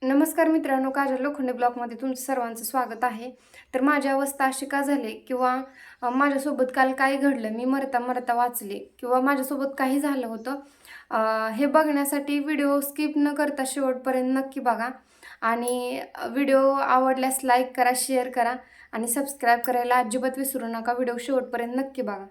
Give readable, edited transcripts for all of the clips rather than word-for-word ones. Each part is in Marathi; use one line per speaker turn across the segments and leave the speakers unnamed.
नमस्कार मित्रांनो, काजल लोखंडे ब्लॉगमध्ये तुमचं सर्वांचं स्वागत आहे. तर माझी अवस्था अशी का झाली किंवा माझ्यासोबत काल काय घडलं, मी मरता मरता वाचले किंवा माझ्यासोबत काही झालं होतं, हे बघण्यासाठी व्हिडिओ स्किप न करता शेवटपर्यंत नक्की बघा. आणि व्हिडिओ आवडल्यास लाईक करा, शेअर करा आणि सबस्क्राईब करायला अजिबात विसरू नका. व्हिडिओ शेवटपर्यंत नक्की बघा.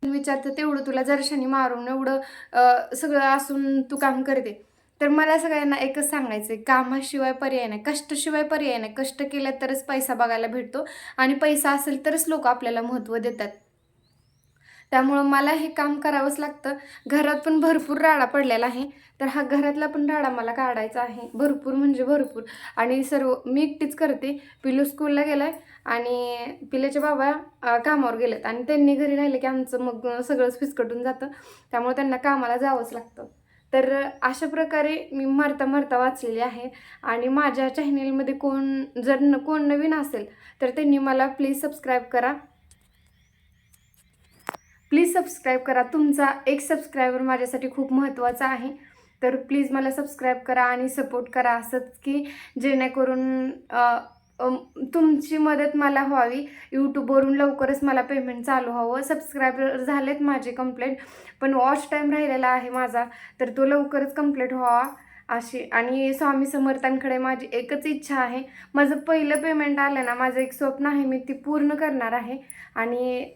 विचारतं तेवढं तुला जरशानी मारून एवढं सगळं असून तू काम करते. तर मला सगळ्यांना एकच सांगायचं आहे, कामाशिवाय पर्याय नाही, कष्टाशिवाय पर्याय नाही. कष्ट केलं तरच पैसा बघायला भेटतो आणि पैसा असेल तरच लोक आपल्याला महत्त्व देतात. त्यामुळं मला हे काम करावंच लागतं. घरात पण भरपूर राडा पडलेला आहे. तर हा घरातला पण राडा मला काढायचा आहे. भरपूर म्हणजे भरपूर. आणि सर्व मी एकटीच करते. पिलू स्कूलला गेलाय आणि पिल्याचे बाबा कामावर गेलेत आणि त्यांनी घरी राहिले की आमचं मग सगळंच फिसकटून जातं. त्यामुळे त्यांना कामाला जावंच लागतं. तर अशा प्रकारे मी मरता मरता वाचलेली आहे. आणि माझ्या चॅनेलमध्ये कोण नवीन असेल तर त्यांनी मला प्लीज सबस्क्राईब करा. प्लीज सबस्क्राईब करा. तुमचा एक सबस्क्रायबर माझ्यासाठी खूप महत्त्वाचा आहे. तर प्लीज मला सबस्क्राईब करा आणि सपोर्ट करा, असंच की जेणेकरून तुमची मदत मला व्हावी. यूट्यूबवरून लवकरच मला पेमेंट चालू व्हावं. सबस्क्रायबर झालेत माझे कंप्लीट, पण वॉच टाईम राहिलेला आहे माझा, तर तो लवकरच कंप्लीट व्हावा अशी. आणि स्वामी समर्थांकडे माझी एकच इच्छा आहे. माझं पहिलं पेमेंट आलं ना, माझं एक स्वप्न आहे, मी ती पूर्ण करणार आहे. आणि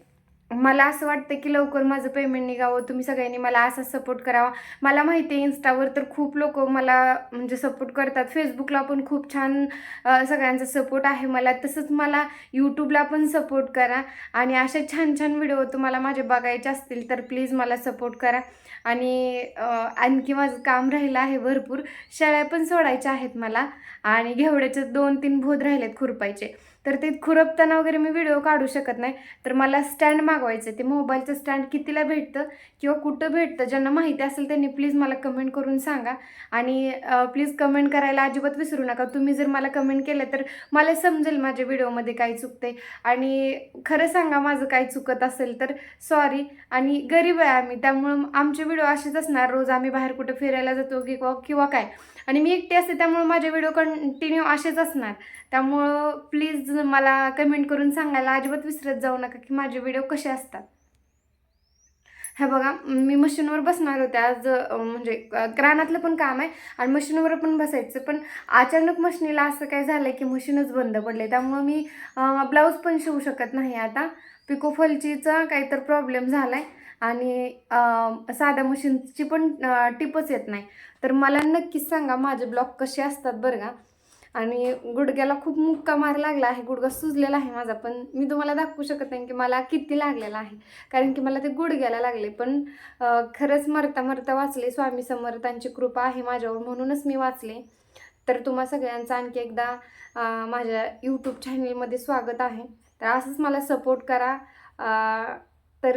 मला असं वाटतं की लवकर माझं पेमेंट निघावं. तुम्ही सगळ्यांनी मला असा सपोर्ट करावा. मला माहिती आहे इन्स्टावर तर खूप लोक मला म्हणजे सपोर्ट करतात. फेसबुकला पण खूप छान सगळ्यांचा सपोर्ट आहे मला. तसंच मला यूट्यूबला पण सपोर्ट करा. आणि असे छान छान व्हिडिओ तुम्हाला माझे बघायचे असतील तर प्लीज मला सपोर्ट करा. आणि आणखी माझं काम राहिलं आहे भरपूर. शेळ्या पण सोडायच्या आहेत मला आणि घेवड्याचे 2-3 भोद राहिलेत खुरपायचे. तर ते खुरपताना वगैरे मी व्हिडिओ काढू शकत नाही. तर मला स्टँड मागवायचं आहे. ते मोबाईलचं स्टँड कितीला भेटतं किंवा कुठं भेटतं, ज्यांना माहिती असेल त्यांनी प्लीज मला कमेंट करून सांगा. आणि प्लीज कमेंट करायला अजिबात विसरू नका. तुम्ही जर मला कमेंट केलं तर मला समजेल माझ्या व्हिडिओमध्ये काय चुकते. आणि खरं सांगा, माझं काय चुकत असेल तर सॉरी. आणि गरीब आहे आम्ही, त्यामुळं आमचे व्हिडिओ असेच असणार. रोज आम्ही बाहेर कुठं फिरायला जातो किंवा काय. आणि मी एकटी असते त्यामुळं माझे व्हिडिओ कंटिन्यू असेच असणार. त्यामुळं प्लीज मला कमेंट करून सांगायला अजिबात विसरत जाऊ नका की माझे व्हिडिओ कसे असतात. हे बघा, मी मशीनवर बसणार होते आज, म्हणजे रानातलं पण काम आहे आणि मशीनवर पण बसायचं. पण अचानक मशीनीला असं काय झालं की मशीनच बंद पडले. त्यामुळं मी ब्लाऊज पण शिवू शकत नाही आता. पिकोफॉलचीचा काहीतरी प्रॉब्लेम झाला आहे आणि साध्या मशीनची पण टिपच येत नाही. तर मला नक्कीच सांगा माझे ब्लॉग कसे असतात बरं का. आणि गुडघ्याला खूप मुक्का मार लागला आहे. गुडघा सुजलेला आहे माझा, पण मी तुम्हाला दाखवू शकत नाही की मला किती लागलेला आहे, कारण की मला ते गुडघ्याला लागले. पण खरंच मरता मरता वाचले. स्वामी समर्थांची कृपा आहे माझ्यावर, म्हणूनच मी वाचले. तर तुम्हा सगळ्यांचं आणखी एकदा माझ्या यूट्यूब चॅनेलमध्ये स्वागत आहे. तर असंच मला सपोर्ट करा. तर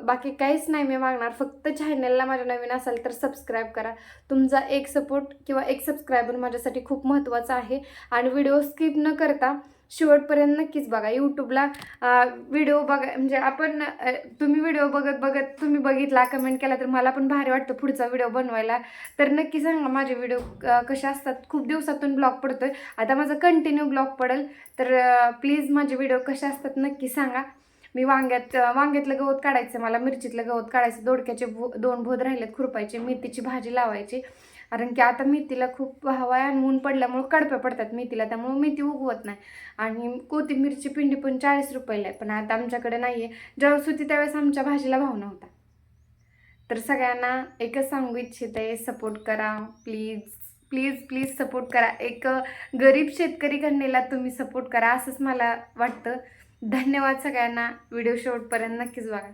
बाकी काहीच नाही मी मागणार. फक्त चॅनलला माझ्या नवीन असाल तर सबस्क्राईब करा. तुमचा एक सपोर्ट किंवा एक सबस्क्रायबर माझ्यासाठी खूप महत्त्वाचा आहे. आणि व्हिडिओ स्किप न करता शेवटपर्यंत नक्कीच बघा. यूट्यूबला व्हिडिओ बघा म्हणजे तुम्ही व्हिडिओ बघत बघत तुम्ही बघितला, कमेंट केला तर मला पण भारी वाटतं पुढचा व्हिडिओ बनवायला. तर नक्की सांगा माझे व्हिडिओ कसे असतात. खूप दिवसातून ब्लॉग पडतोय, आता माझा कंटिन्यू ब्लॉग पडेल. तर प्लीज माझे व्हिडिओ कसे असतात नक्की सांगा. मी वांग्यातलं गवत काढायचं, मला मिरचीतलं गवत काढायचं, दोडक्याचे 2 भोद राहिलेत खुरपायचे, मेथीची भाजी लावायची. कारण की आता मेथीला खूप हवा आहे आणि ऊन पडल्यामुळे कडप्या पडतात मेथीला, त्यामुळे मेथी उगवत नाही. आणि कोथिंबीरची पिंडी पण 40 रुपयाला आहे, पण आता आमच्याकडे नाही आहे. ज्यावेळेस होती त्यावेळेस आमच्या भाजीला भाव नव्हता. तर सगळ्यांना एकच सांगू इच्छिते, सपोर्ट करा प्लीज. प्लीज प्लीज सपोर्ट करा. एक गरीब शेतकरी कन्येला तुम्ही सपोर्ट करा असंच मला वाटतं. धन्यवाद सगळ्यांना. व्हिडिओ शेवटपर्यंत नक्कीच बघा.